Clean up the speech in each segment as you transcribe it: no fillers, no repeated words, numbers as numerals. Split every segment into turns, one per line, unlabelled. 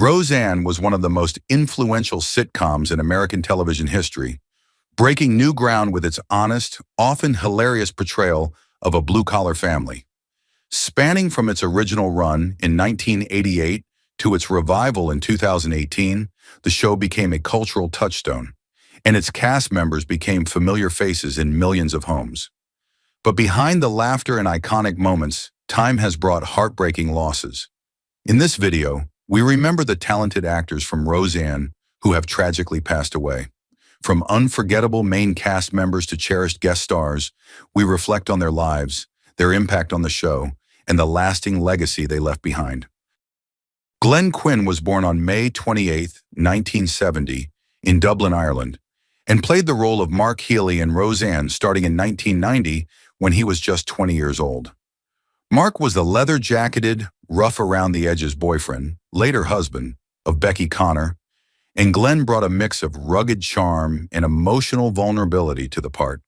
Roseanne was one of the most influential sitcoms in American television history, breaking new ground with its honest, often hilarious portrayal of a blue-collar family. Spanning from its original run in 1988 to its revival in 2018, the show became a cultural touchstone, and its cast members became familiar faces in millions of homes. But behind the laughter and iconic moments, time has brought heartbreaking losses. In this video, we remember the talented actors from Roseanne who have tragically passed away. From unforgettable main cast members to cherished guest stars, we reflect on their lives, their impact on the show, and the lasting legacy they left behind. Quinn was born on May 28, 1970, in Dublin, Ireland, and played the role of Mark Healy in Roseanne starting in 1990 when he was just 20 years old. Mark was the leather-jacketed, rough-around-the-edges boyfriend, later husband, of Becky Connor, and Glenn brought a mix of rugged charm and emotional vulnerability to the part.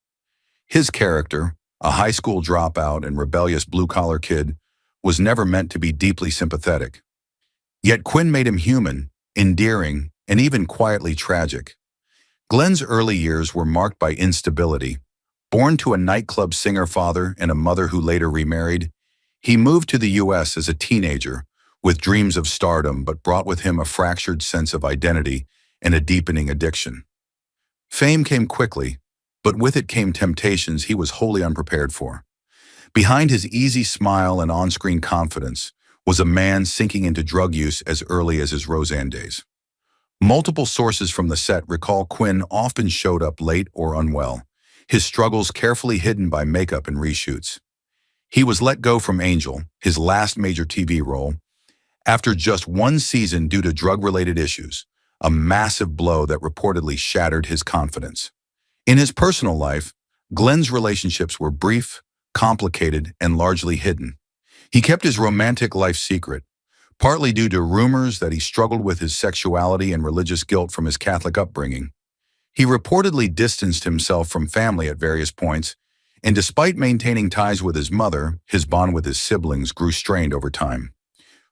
His character, a high school dropout and rebellious blue-collar kid, was never meant to be deeply sympathetic. Yet Quinn made him human, endearing, and even quietly tragic. Glenn's early years were marked by instability. Born to a nightclub singer father and a mother who later remarried, he moved to the U.S. as a teenager, with dreams of stardom but brought with him a fractured sense of identity and a deepening addiction. Fame came quickly, but with it came temptations he was wholly unprepared for. Behind his easy smile and on-screen confidence was a man sinking into drug use as early as his Roseanne days. Multiple sources from the set recall Quinn often showed up late or unwell, his struggles carefully hidden by makeup and reshoots. He was let go from Angel, his last major TV role, after just one season due to drug-related issues, a massive blow that reportedly shattered his confidence. In his personal life, Glenn's relationships were brief, complicated, and largely hidden. He kept his romantic life secret, partly due to rumors that he struggled with his sexuality and religious guilt from his Catholic upbringing. He reportedly distanced himself from family at various points, and despite maintaining ties with his mother, his bond with his siblings grew strained over time.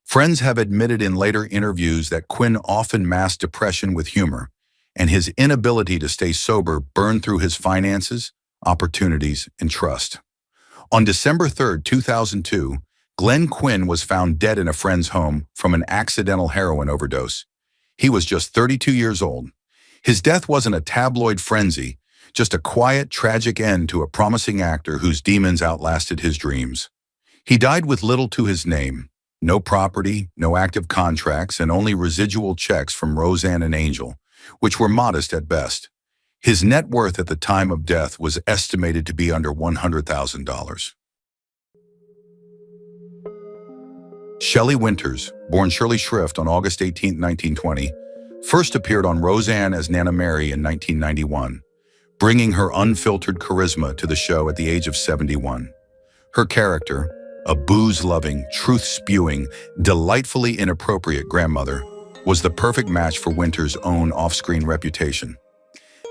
Friends have admitted in later interviews that Quinn often masked depression with humor, and his inability to stay sober burned through his finances, opportunities, and trust. On December 3, 2002, Quinn was found dead in a friend's home from an accidental heroin overdose. He was just 32 years old. His death wasn't a tabloid frenzy, just a quiet, tragic end to a promising actor whose demons outlasted his dreams. He died with little to his name, no property, no active contracts, and only residual checks from Roseanne and Angel, which were modest at best. His net worth at the time of death was estimated to be under $100,000. Shelley Winters, born Shirley Shrift on August 18, 1920, first appeared on Roseanne as Nana Mary in 1991, bringing her unfiltered charisma to the show at the age of 71. Her character, a booze-loving, truth-spewing, delightfully inappropriate grandmother, was the perfect match for Winters' own off-screen reputation.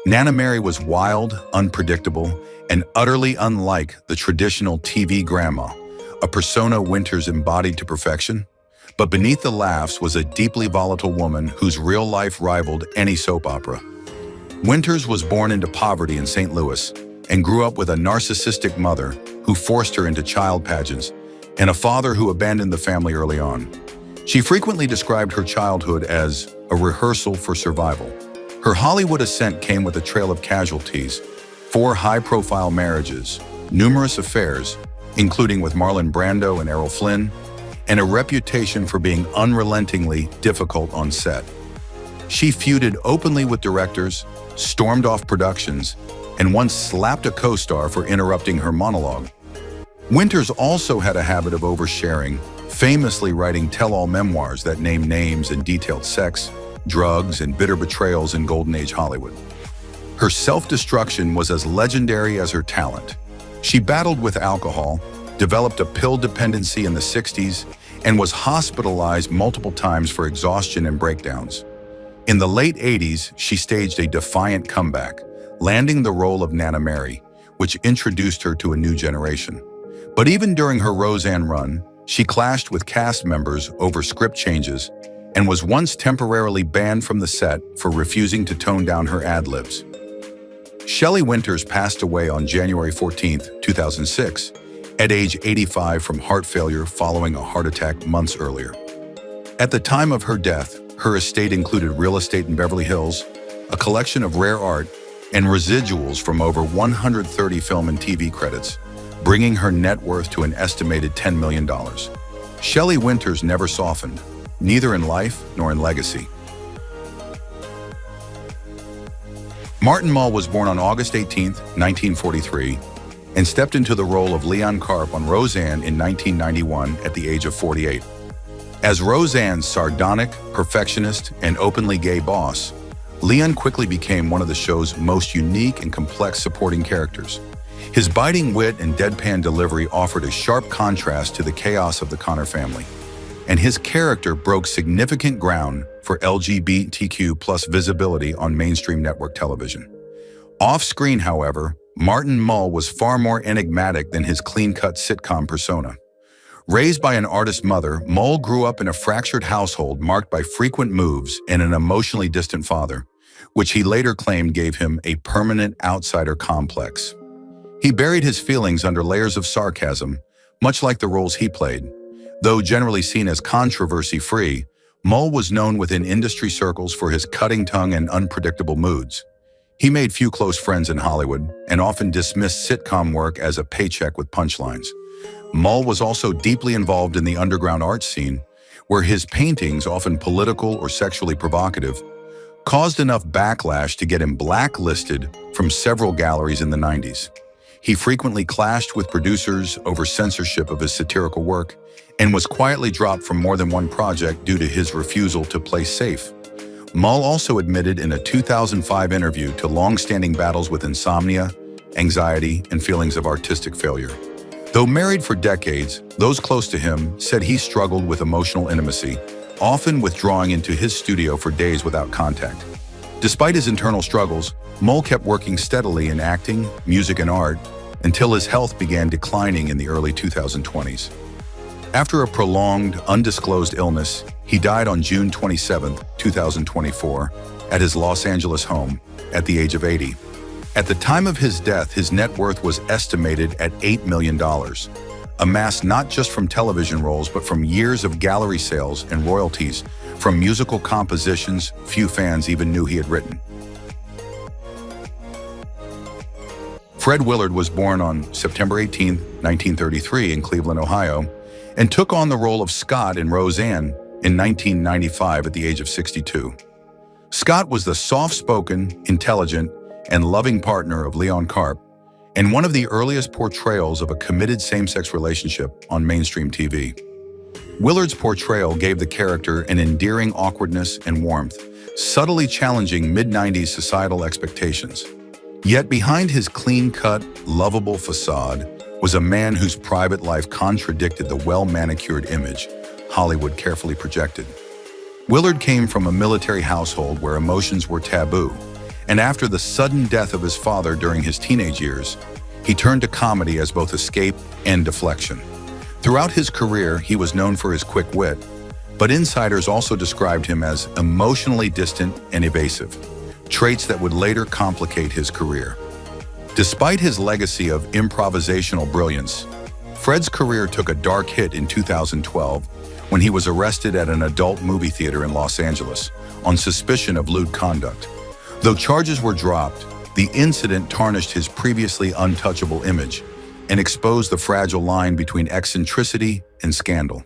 Nana Mary was wild, unpredictable, and utterly unlike the traditional TV grandma, a persona Winters embodied to perfection. But beneath the laughs was a deeply volatile woman whose real life rivaled any soap opera. Winters was born into poverty in St. Louis and grew up with a narcissistic mother who forced her into child pageants and a father who abandoned the family early on. She frequently described her childhood as a rehearsal for survival. Her Hollywood ascent came with a trail of casualties, 4 high-profile marriages, numerous affairs, including with Marlon Brando and Errol Flynn, and a reputation for being unrelentingly difficult on set. She feuded openly with directors, stormed off productions, and once slapped a co-star for interrupting her monologue. Winters also had a habit of oversharing, famously writing tell-all memoirs that named names and detailed sex, drugs, and bitter betrayals in Golden Age Hollywood. Her self-destruction was as legendary as her talent. She battled with alcohol, developed a pill dependency in the 60s, and was hospitalized multiple times for exhaustion and breakdowns. In the late 80s, she staged a defiant comeback, landing the role of Nana Mary, which introduced her to a new generation. But even during her Roseanne run, she clashed with cast members over script changes and was once temporarily banned from the set for refusing to tone down her ad-libs. Shelley Winters passed away on January 14, 2006, at age 85 from heart failure following a heart attack months earlier. At the time of her death, her estate included real estate in Beverly Hills, a collection of rare art, and residuals from over 130 film and TV credits, bringing her net worth to an estimated $10 million. Shelley Winters never softened, neither in life nor in legacy. Martin Mull was born on August 18, 1943, and stepped into the role of Leon Karp on Roseanne in 1991 at the age of 48. As Roseanne's sardonic, perfectionist, and openly gay boss, Leon quickly became one of the show's most unique and complex supporting characters. His biting wit and deadpan delivery offered a sharp contrast to the chaos of the Connor family, and his character broke significant ground for LGBTQ+ visibility on mainstream network television. Off-screen, however, Martin Mull was far more enigmatic than his clean-cut sitcom persona. Raised by an artist mother, Mull grew up in a fractured household marked by frequent moves and an emotionally distant father, which he later claimed gave him a permanent outsider complex. He buried his feelings under layers of sarcasm, much like the roles he played. Though generally seen as controversy-free, Mull was known within industry circles for his cutting tongue and unpredictable moods. He made few close friends in Hollywood and often dismissed sitcom work as a paycheck with punchlines. Mull was also deeply involved in the underground art scene, where his paintings, often political or sexually provocative, caused enough backlash to get him blacklisted from several galleries in the 90s. He frequently clashed with producers over censorship of his satirical work and was quietly dropped from more than one project due to his refusal to play safe. Mull also admitted in a 2005 interview to long-standing battles with insomnia, anxiety, and feelings of artistic failure. Though married for decades, those close to him said he struggled with emotional intimacy, often withdrawing into his studio for days without contact. Despite his internal struggles, Mull kept working steadily in acting, music, and art until his health began declining in the early 2020s. After a prolonged, undisclosed illness, he died on June 27, 2024, at his Los Angeles home at the age of 80. At the time of his death, his net worth was estimated at $8 million, amassed not just from television roles but from years of gallery sales and royalties from musical compositions few fans even knew he had written. Fred Willard was born on September 18, 1933 in Cleveland, Ohio, and took on the role of Scott in Roseanne in 1995 at the age of 62. Scott was the soft-spoken, intelligent, and loving partner of Leon Karp, and one of the earliest portrayals of a committed same-sex relationship on mainstream TV. Willard's portrayal gave the character an endearing awkwardness and warmth, subtly challenging mid-90s societal expectations. Yet behind his clean-cut, lovable facade was a man whose private life contradicted the well-manicured image Hollywood carefully projected. Willard came from a military household where emotions were taboo, and after the sudden death of his father during his teenage years, he turned to comedy as both escape and deflection. Throughout his career, he was known for his quick wit, but insiders also described him as emotionally distant and evasive, traits that would later complicate his career. Despite his legacy of improvisational brilliance, Fred's career took a dark hit in 2012 when he was arrested at an adult movie theater in Los Angeles on suspicion of lewd conduct. Though charges were dropped, the incident tarnished his previously untouchable image and exposed the fragile line between eccentricity and scandal.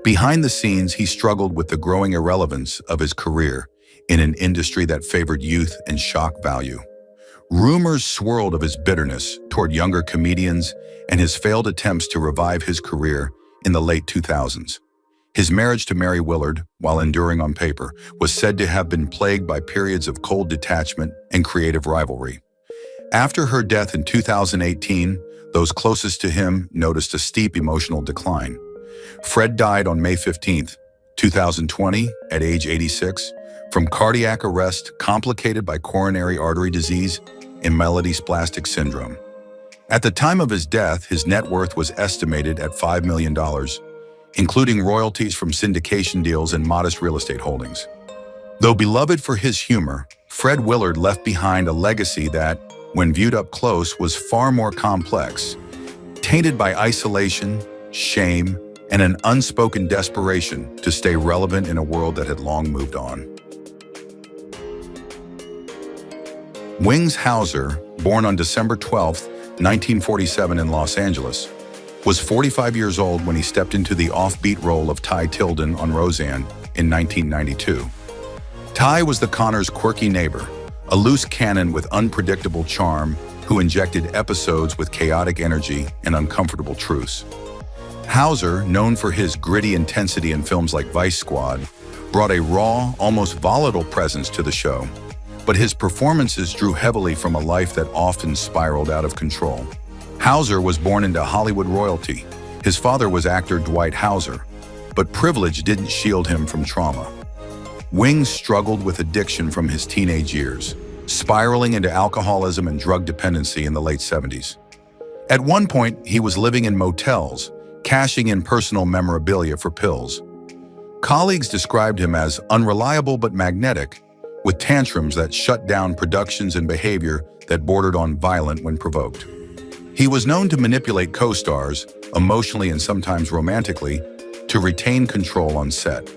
Behind the scenes, he struggled with the growing irrelevance of his career in an industry that favored youth and shock value. Rumors swirled of his bitterness toward younger comedians and his failed attempts to revive his career in the late 2000s. His marriage to Mary Willard, while enduring on paper, was said to have been plagued by periods of cold detachment and creative rivalry. After her death in 2018, those closest to him noticed a steep emotional decline. Fred died on May 15, 2020, at age 86, from cardiac arrest complicated by coronary artery disease and myelodysplastic syndrome. At the time of his death, his net worth was estimated at $5 million, including royalties from syndication deals and modest real estate holdings. Though beloved for his humor, Fred Willard left behind a legacy that, when viewed up close, was far more complex, tainted by isolation, shame, and an unspoken desperation to stay relevant in a world that had long moved on. Wings Hauser, born on December 12, 1947 in Los Angeles, was 45 years old when he stepped into the offbeat role of Ty Tilden on Roseanne in 1992. Ty was the Connors' quirky neighbor, a loose cannon with unpredictable charm who injected episodes with chaotic energy and uncomfortable truths. Hauser, known for his gritty intensity in films like Vice Squad, brought a raw, almost volatile presence to the show, but his performances drew heavily from a life that often spiraled out of control. Hauser was born into Hollywood royalty. His father was actor Dwight Hauser, but privilege didn't shield him from trauma. Wings struggled with addiction from his teenage years, spiraling into alcoholism and drug dependency in the late 70s. At one point, he was living in motels, cashing in personal memorabilia for pills. Colleagues described him as unreliable but magnetic, with tantrums that shut down productions and behavior that bordered on violent when provoked. He was known to manipulate co-stars, emotionally and sometimes romantically, to retain control on set.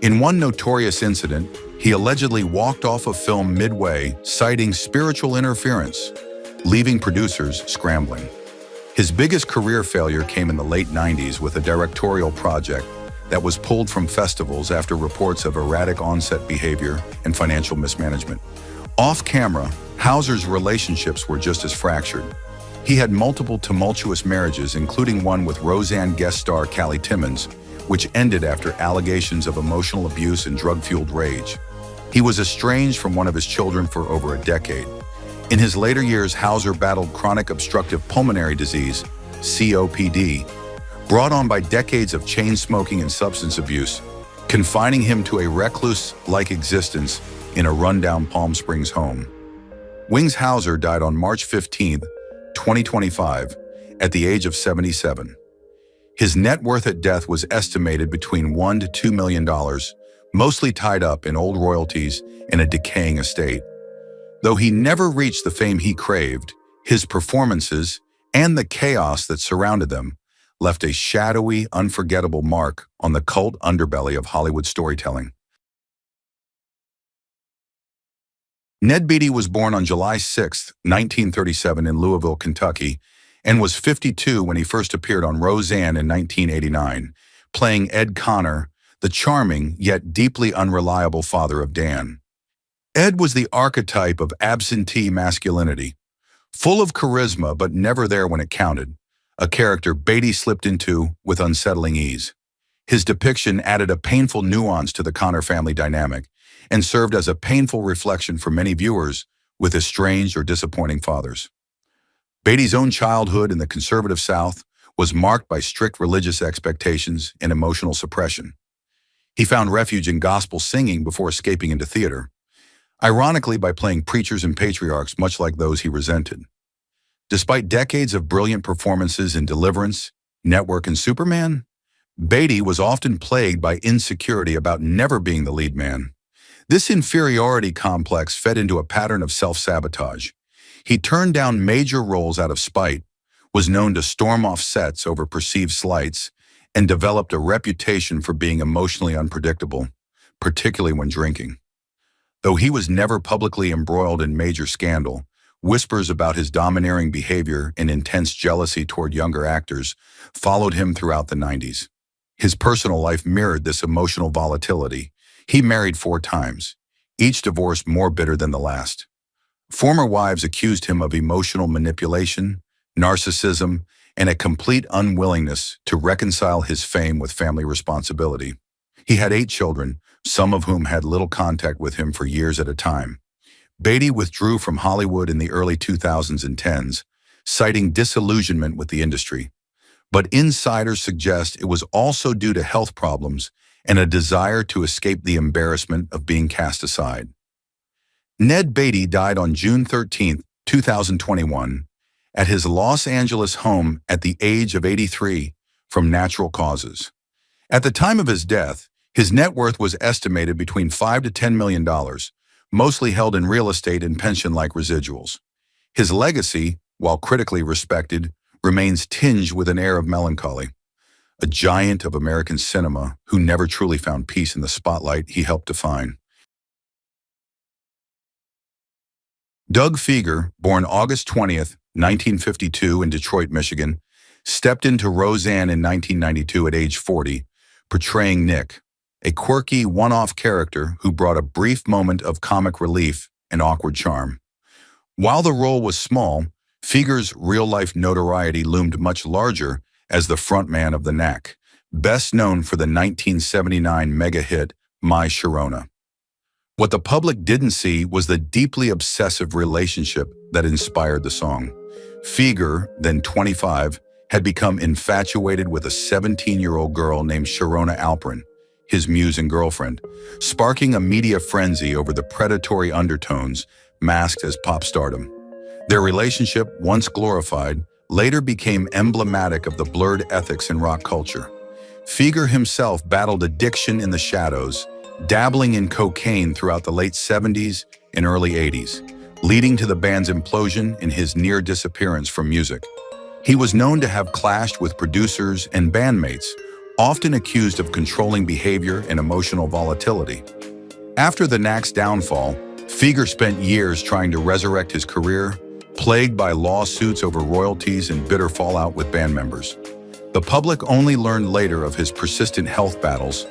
In one notorious incident, he allegedly walked off a film midway, citing spiritual interference, leaving producers scrambling. His biggest career failure came in the late 90s with a directorial project that was pulled from festivals after reports of erratic on-set behavior and financial mismanagement. Off-camera, Hauser's relationships were just as fractured. He had multiple tumultuous marriages, including one with Roseanne guest star Callie Timmons, which ended after allegations of emotional abuse and drug-fueled rage. He was estranged from one of his children for over a decade. In his later years, Hauser battled chronic obstructive pulmonary disease, COPD, brought on by decades of chain smoking and substance abuse, confining him to a recluse-like existence in a rundown Palm Springs home. Wings Hauser died on March 15, 2025, at the age of 77. His net worth at death was estimated between $1 to $2 million, mostly tied up in old royalties and a decaying estate. Though he never reached the fame he craved, his performances and the chaos that surrounded them left a shadowy, unforgettable mark on the cult underbelly of Hollywood storytelling. Ned Beatty was born on July 6, 1937 in Louisville, Kentucky, and was 52 when he first appeared on Roseanne in 1989, playing Ed Connor, the charming yet deeply unreliable father of Dan. Ed was the archetype of absentee masculinity, full of charisma but never there when it counted, a character Beatty slipped into with unsettling ease. His depiction added a painful nuance to the Connor family dynamic and served as a painful reflection for many viewers with estranged or disappointing fathers. Beatty's own childhood in the conservative South was marked by strict religious expectations and emotional suppression. He found refuge in gospel singing before escaping into theater, ironically by playing preachers and patriarchs much like those he resented. Despite decades of brilliant performances in Deliverance, Network, and Superman, Beatty was often plagued by insecurity about never being the lead man. This inferiority complex fed into a pattern of self-sabotage. He turned down major roles out of spite, was known to storm off sets over perceived slights, and developed a reputation for being emotionally unpredictable, particularly when drinking. Though he was never publicly embroiled in major scandal, whispers about his domineering behavior and intense jealousy toward younger actors followed him throughout the 90s. His personal life mirrored this emotional volatility. He married 4 times, each divorce more bitter than the last. Former wives accused him of emotional manipulation, narcissism, and a complete unwillingness to reconcile his fame with family responsibility. He had 8 children, some of whom had little contact with him for years at a time. Beatty withdrew from Hollywood in the early 2000s and 10s, citing disillusionment with the industry. But insiders suggest it was also due to health problems and a desire to escape the embarrassment of being cast aside. Ned Beatty died on June 13, 2021, at his Los Angeles home at the age of 83 from natural causes. At the time of his death, his net worth was estimated between $5 to $10 million, mostly held in real estate and pension-like residuals. His legacy, while critically respected, remains tinged with an air of melancholy. A giant of American cinema who never truly found peace in the spotlight he helped define. Doug Fieger, born August 20th, 1952 in Detroit, Michigan, stepped into Roseanne in 1992 at age 40, portraying Nick, a quirky, one-off character who brought a brief moment of comic relief and awkward charm. While the role was small, Fieger's real-life notoriety loomed much larger as the frontman of the Knack, best known for the 1979 mega hit, My Sharona. What the public didn't see was the deeply obsessive relationship that inspired the song. Fieger, then 25, had become infatuated with a 17-year-old girl named Sharona Alperin, his muse and girlfriend, sparking a media frenzy over the predatory undertones masked as pop stardom. Their relationship, once glorified, later became emblematic of the blurred ethics in rock culture. Fieger himself battled addiction in the shadows, dabbling in cocaine throughout the late 70s and early 80s, leading to the band's implosion and his near disappearance from music. He was known to have clashed with producers and bandmates, often accused of controlling behavior and emotional volatility. After the Knack's downfall, Fieger spent years trying to resurrect his career, plagued by lawsuits over royalties and bitter fallout with band members. The public only learned later of his persistent health battles,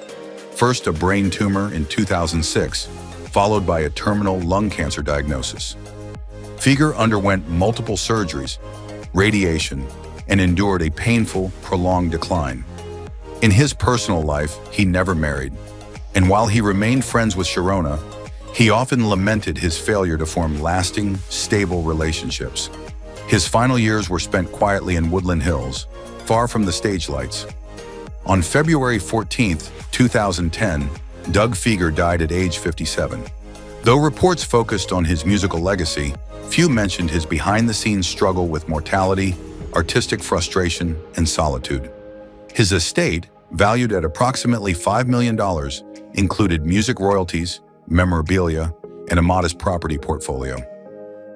first a brain tumor in 2006, followed by a terminal lung cancer diagnosis. Fieger underwent multiple surgeries, radiation, and endured a painful, prolonged decline. In his personal life, he never married, and while he remained friends with Sharona, he often lamented his failure to form lasting, stable relationships. His final years were spent quietly in Woodland Hills, far from the stage lights. On February 14, 2010, Doug Fieger died at age 57. Though reports focused on his musical legacy, few mentioned his behind-the-scenes struggle with mortality, artistic frustration, and solitude. His estate, valued at approximately $5 million, included music royalties, memorabilia, and a modest property portfolio.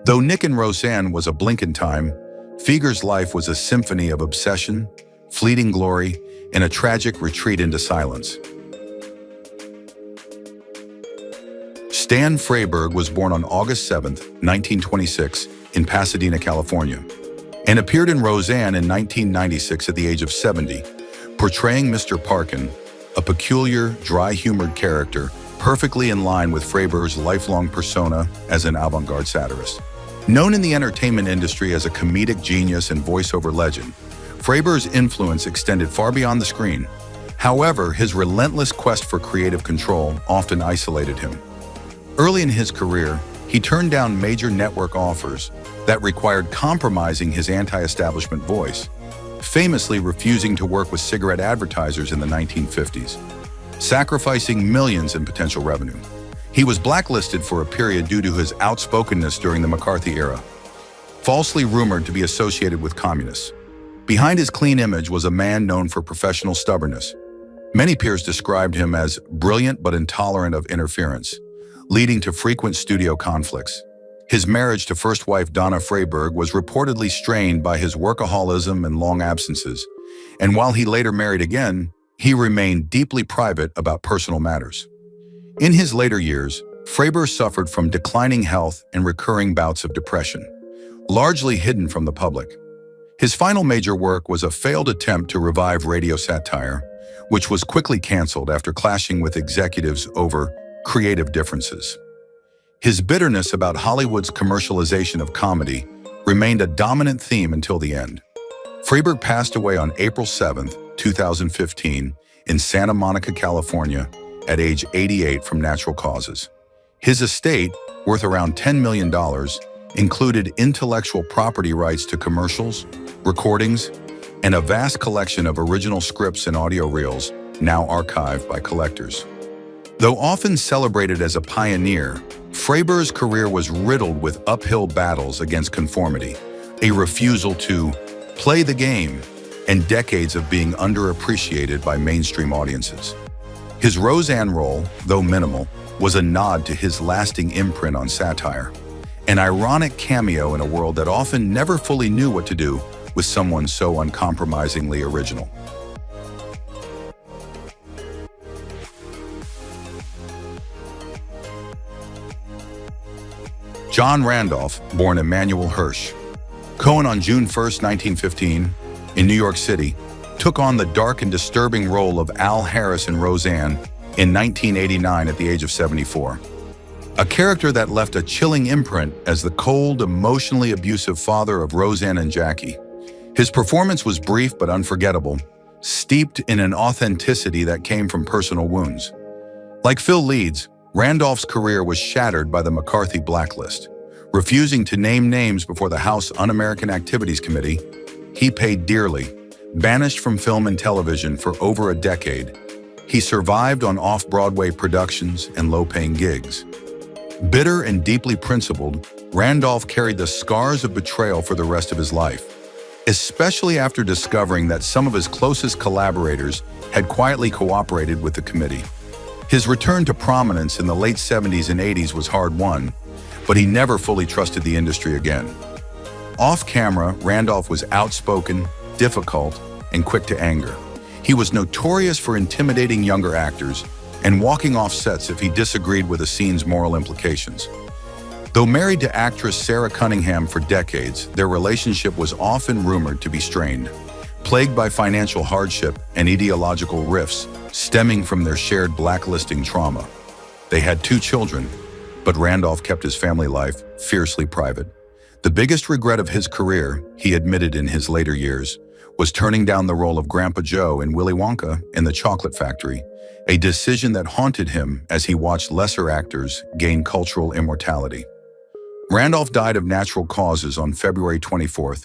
Though Nick and Roseanne was a blink in time, Fieger's life was a symphony of obsession, fleeting glory, and a tragic retreat into silence. Stan Freberg was born on August 7, 1926, in Pasadena, California, and appeared in Roseanne in 1996 at the age of 70, portraying Mr. Parkin, a peculiar, dry-humored character perfectly in line with Freberg's lifelong persona as an avant-garde satirist. Known in the entertainment industry as a comedic genius and voiceover legend, Freberg's influence extended far beyond the screen. However, his relentless quest for creative control often isolated him. Early in his career, he turned down major network offers that required compromising his anti-establishment voice, famously refusing to work with cigarette advertisers in the 1950s, sacrificing millions in potential revenue. He was blacklisted for a period due to his outspokenness during the McCarthy era, falsely rumored to be associated with communists. Behind his clean image was a man known for professional stubbornness. Many peers described him as brilliant but intolerant of interference, leading to frequent studio conflicts. His marriage to first wife Donna Freberg was reportedly strained by his workaholism and long absences, and while he later married again, he remained deeply private about personal matters. In his later years, Frabber suffered from declining health and recurring bouts of depression, largely hidden from the public. His final major work was a failed attempt to revive radio satire, which was quickly canceled after clashing with executives over creative differences. His bitterness about Hollywood's commercialization of comedy remained a dominant theme until the end. Freberg passed away on April 7, 2015, in Santa Monica, California, at age 88 from natural causes. His estate, worth around $10 million, included intellectual property rights to commercials, recordings, and a vast collection of original scripts and audio reels, now archived by collectors. Though often celebrated as a pioneer, Freberg's career was riddled with uphill battles against conformity, a refusal to play the game, and decades of being underappreciated by mainstream audiences. His Roseanne role, though minimal, was a nod to his lasting imprint on satire, an ironic cameo in a world that often never fully knew what to do with someone so uncompromisingly original. John Randolph, born Emanuel Hirsch. Cohen on June 1, 1915, in New York City, took on the dark and disturbing role of Al Harris in Roseanne in 1989 at the age of 74. A character that left a chilling imprint as the cold, emotionally abusive father of Roseanne and Jackie. His performance was brief but unforgettable, steeped in an authenticity that came from personal wounds. Like Phil Leeds, Randolph's career was shattered by the McCarthy blacklist. Refusing to name names before the House Un-American Activities Committee, he paid dearly, banished from film and television for over a decade. He survived on off-Broadway productions and low-paying gigs. Bitter and deeply principled, Randolph carried the scars of betrayal for the rest of his life, especially after discovering that some of his closest collaborators had quietly cooperated with the committee. His return to prominence in the late 70s and 80s was hard-won, but he never fully trusted the industry again. Off-camera, Randolph was outspoken, difficult, and quick to anger. He was notorious for intimidating younger actors and walking off sets if he disagreed with a scene's moral implications. Though married to actress Sarah Cunningham for decades, their relationship was often rumored to be strained, plagued by financial hardship and ideological rifts stemming from their shared blacklisting trauma. They had 2 children, but Randolph kept his family life fiercely private. The biggest regret of his career, he admitted in his later years, was turning down the role of Grandpa Joe in Willy Wonka and the Chocolate Factory, a decision that haunted him as he watched lesser actors gain cultural immortality. Randolph died of natural causes on February 24,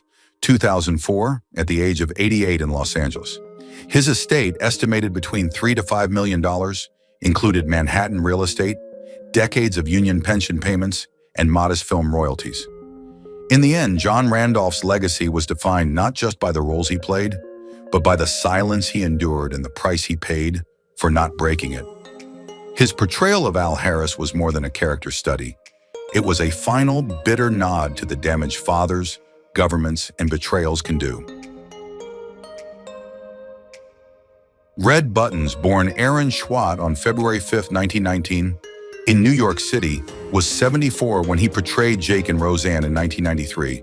2004, at the age of 88 in Los Angeles. His estate, estimated between $3 to $5 million, included Manhattan real estate, decades of union pension payments, and modest film royalties. In the end, John Randolph's legacy was defined not just by the roles he played, but by the silence he endured and the price he paid for not breaking it. His portrayal of Al Harris was more than a character study. It was a final, bitter nod to the damage fathers, governments, and betrayals can do. Red Buttons, born Aaron Schwott on February 5, 1919, in New York City, was 74 when he portrayed Jake in Roseanne in 1993,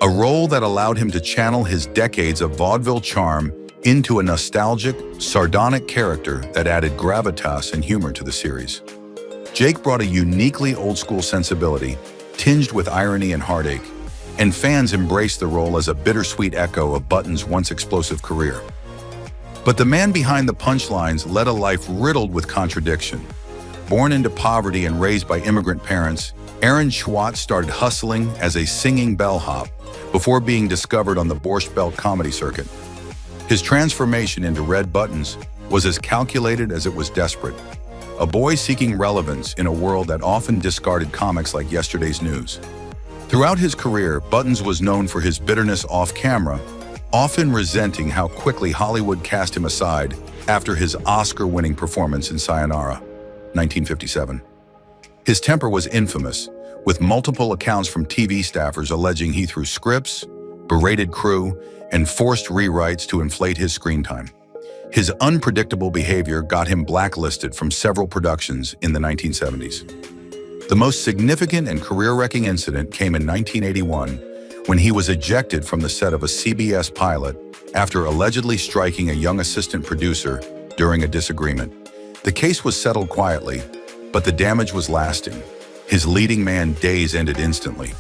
a role that allowed him to channel his decades of vaudeville charm into a nostalgic, sardonic character that added gravitas and humor to the series. Jake brought a uniquely old-school sensibility, tinged with irony and heartache, and fans embraced the role as a bittersweet echo of Button's once explosive career. But the man behind the punchlines led a life riddled with contradiction. Born into poverty and raised by immigrant parents, Aaron Schwott started hustling as a singing bellhop before being discovered on the Borscht Belt comedy circuit. His transformation into Red Buttons was as calculated as it was desperate. A boy seeking relevance in a world that often discarded comics like yesterday's news. Throughout his career, Buttons was known for his bitterness off-camera, often resenting how quickly Hollywood cast him aside after his Oscar-winning performance in Sayonara, 1957. His temper was infamous, with multiple accounts from TV staffers alleging he threw scripts, berated crew, and forced rewrites to inflate his screen time. His unpredictable behavior got him blacklisted from several productions in the 1970s. The most significant and career-wrecking incident came in 1981 when he was ejected from the set of a CBS pilot after allegedly striking a young assistant producer during a disagreement. The case was settled quietly, but the damage was lasting. His leading man days ended instantly.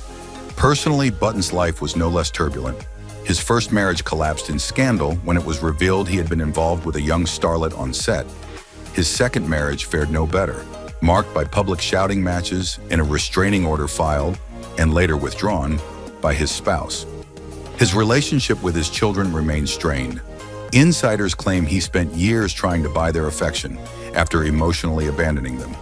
Personally, Button's life was no less turbulent. His first marriage collapsed in scandal when it was revealed he had been involved with a young starlet on set. His second marriage fared no better, marked by public shouting matches and a restraining order filed, and later withdrawn, by his spouse. His relationship with his children remained strained. Insiders claim he spent years trying to buy their affection after emotionally abandoning them.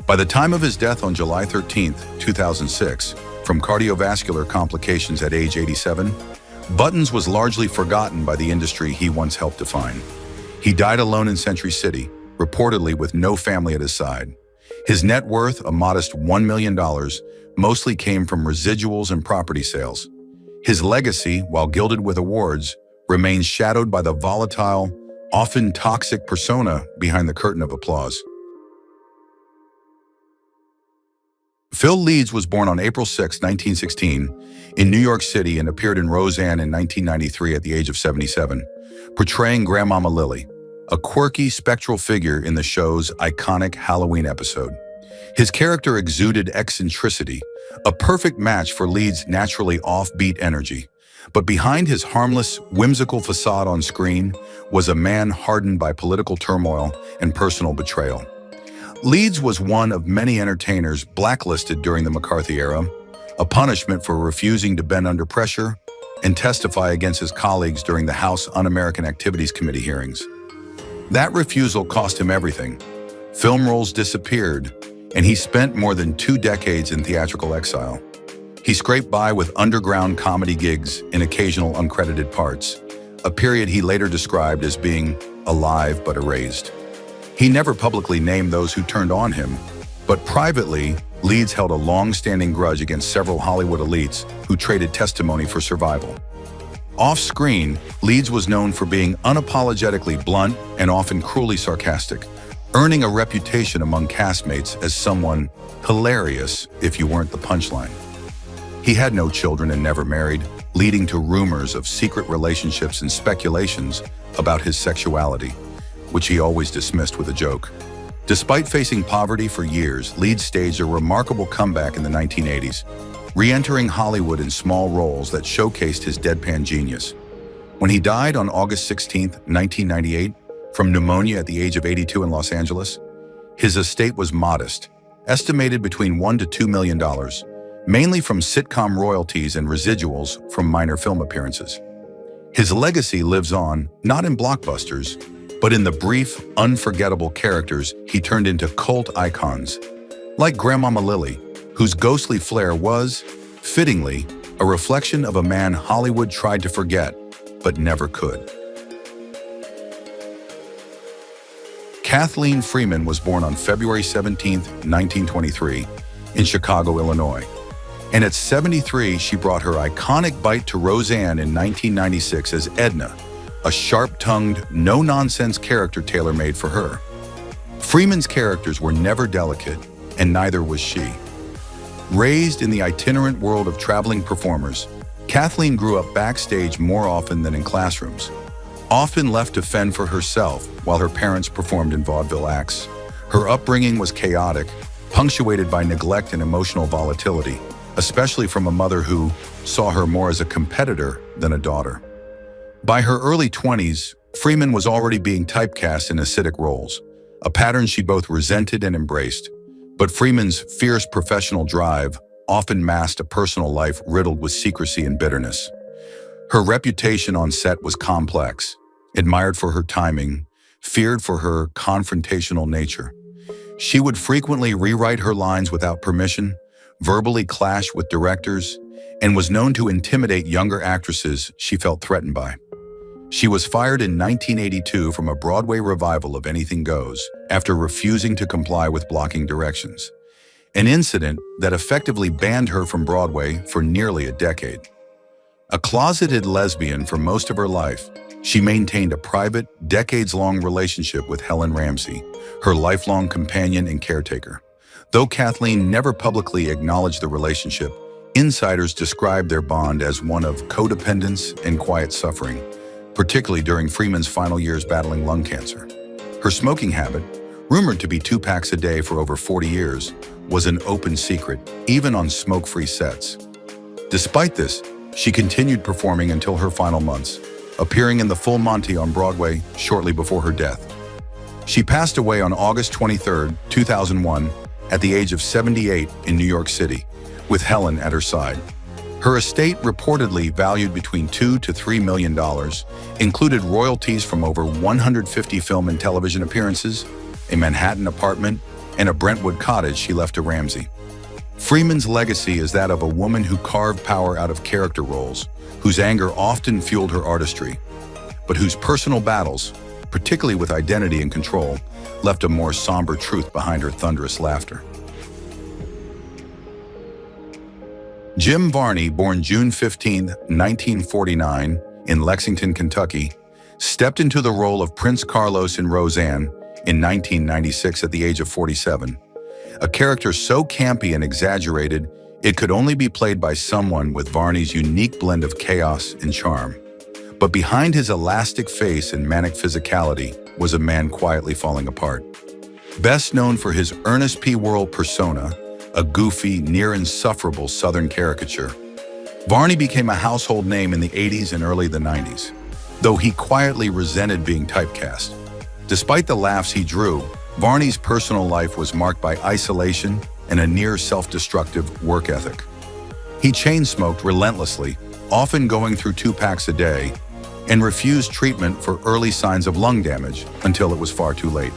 By the time of his death on July 13, 2006, from cardiovascular complications at age 87, Buttons was largely forgotten by the industry he once helped define. He died alone in Century City, reportedly with no family at his side. His net worth, a modest $1 million, mostly came from residuals and property sales. His legacy, while gilded with awards, remains shadowed by the volatile, often toxic persona behind the curtain of applause. Phil Leeds was born on April 6, 1916, in New York City and appeared in Roseanne in 1993 at the age of 77, portraying Grandmama Lily, a quirky, spectral figure in the show's iconic Halloween episode. His character exuded eccentricity, a perfect match for Leeds' naturally offbeat energy. But behind his harmless, whimsical facade on screen was a man hardened by political turmoil and personal betrayal. Leeds was one of many entertainers blacklisted during the McCarthy era, a punishment for refusing to bend under pressure and testify against his colleagues during the House Un-American Activities Committee hearings. That refusal cost him everything. Film roles disappeared, and he spent more than 2 decades in theatrical exile. He scraped by with underground comedy gigs in occasional uncredited parts, a period he later described as being alive but erased. He never publicly named those who turned on him, but privately, Leeds held a long-standing grudge against several Hollywood elites who traded testimony for survival. Off-screen, Leeds was known for being unapologetically blunt and often cruelly sarcastic, earning a reputation among castmates as someone hilarious if you weren't the punchline. He had no children and never married, leading to rumors of secret relationships and speculations about his sexuality, which he always dismissed with a joke. Despite facing poverty for years, Leeds staged a remarkable comeback in the 1980s, re-entering Hollywood in small roles that showcased his deadpan genius. When he died on August 16, 1998, from pneumonia at the age of 82 in Los Angeles, his estate was modest, estimated between $1 to $2 million, mainly from sitcom royalties and residuals from minor film appearances. His legacy lives on, not in blockbusters, but in the brief, unforgettable characters he turned into cult icons, like Grandmama Lily, whose ghostly flair was, fittingly, a reflection of a man Hollywood tried to forget, but never could. Kathleen Freeman was born on February 17, 1923, in Chicago, Illinois. And at 73, she brought her iconic bite to Roseanne in 1996 as Edna, a sharp-tongued, no-nonsense character tailor-made for her. Freeman's characters were never delicate, and neither was she. Raised in the itinerant world of traveling performers, Kathleen grew up backstage more often than in classrooms, often left to fend for herself while her parents performed in vaudeville acts. Her upbringing was chaotic, punctuated by neglect and emotional volatility, especially from a mother who saw her more as a competitor than a daughter. By her early 20s, Freeman was already being typecast in acidic roles, a pattern she both resented and embraced. But Freeman's fierce professional drive often masked a personal life riddled with secrecy and bitterness. Her reputation on set was complex, admired for her timing, feared for her confrontational nature. She would frequently rewrite her lines without permission, verbally clash with directors, and was known to intimidate younger actresses she felt threatened by. She was fired in 1982 from a Broadway revival of Anything Goes after refusing to comply with blocking directions, an incident that effectively banned her from Broadway for nearly a decade. A closeted lesbian for most of her life, she maintained a private, decades-long relationship with Helen Ramsey, her lifelong companion and caretaker. Though Kathleen never publicly acknowledged the relationship, insiders described their bond as one of codependence and quiet suffering, particularly during Freeman's final years battling lung cancer. Her smoking habit, rumored to be 2 packs a day for over 40 years, was an open secret, even on smoke-free sets. Despite this, she continued performing until her final months, appearing in the Full Monty on Broadway shortly before her death. She passed away on August 23, 2001, at the age of 78 in New York City, with Helen at her side. Her estate, reportedly valued between $2 to $3 million, included royalties from over 150 film and television appearances, a Manhattan apartment, and a Brentwood cottage she left to Ramsey. Freeman's legacy is that of a woman who carved power out of character roles, whose anger often fueled her artistry, but whose personal battles, particularly with identity and control, left a more somber truth behind her thunderous laughter. Jim Varney, born June 15, 1949, in Lexington, Kentucky, stepped into the role of Prince Carlos in Roseanne in 1996 at the age of 47. A character so campy and exaggerated, it could only be played by someone with Varney's unique blend of chaos and charm. But behind his elastic face and manic physicality was a man quietly falling apart. Best known for his Ernest P. Worrell persona, a goofy, near-insufferable Southern caricature, Varney became a household name in the 80s and early the 90s, though he quietly resented being typecast. Despite the laughs he drew, Varney's personal life was marked by isolation and a near self-destructive work ethic. He chain-smoked relentlessly, often going through 2 packs a day, and refused treatment for early signs of lung damage until it was far too late.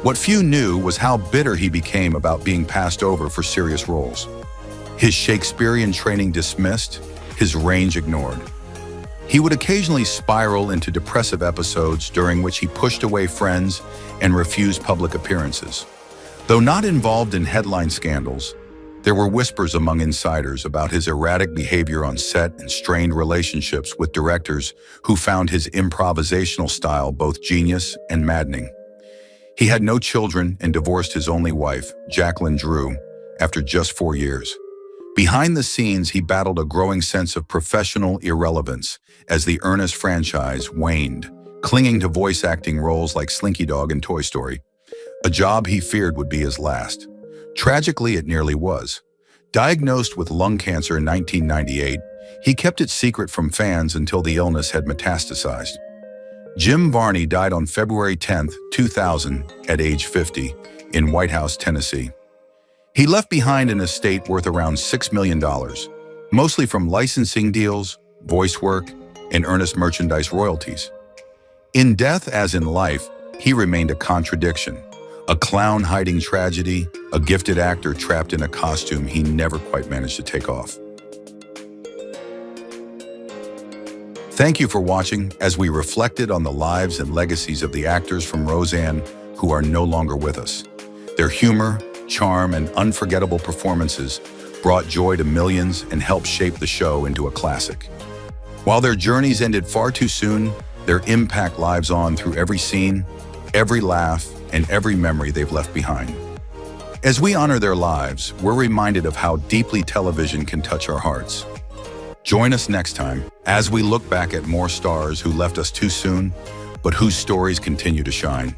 What few knew was how bitter he became about being passed over for serious roles. His Shakespearean training dismissed, his range ignored. He would occasionally spiral into depressive episodes during which he pushed away friends and refused public appearances. Though not involved in headline scandals, there were whispers among insiders about his erratic behavior on set and strained relationships with directors who found his improvisational style both genius and maddening. He had no children and divorced his only wife, Jacqueline Drew, after just 4 years. Behind the scenes, he battled a growing sense of professional irrelevance as the Ernest franchise waned, clinging to voice acting roles like Slinky Dog in Toy Story, a job he feared would be his last. Tragically, it nearly was. Diagnosed with lung cancer in 1998, he kept it secret from fans until the illness had metastasized. Jim Varney died on February 10, 2000, at age 50, in White House, Tennessee. He left behind an estate worth around $6 million, mostly from licensing deals, voice work, and Ernest merchandise royalties. In death as in life, he remained a contradiction, a clown hiding tragedy, a gifted actor trapped in a costume he never quite managed to take off. Thank you for watching as we reflected on the lives and legacies of the actors from Roseanne who are no longer with us. Their humor, charm, and unforgettable performances brought joy to millions and helped shape the show into a classic. While their journeys ended far too soon, their impact lives on through every scene, every laugh, and every memory they've left behind. As we honor their lives, we're reminded of how deeply television can touch our hearts. Join us next time as we look back at more stars who left us too soon, but whose stories continue to shine.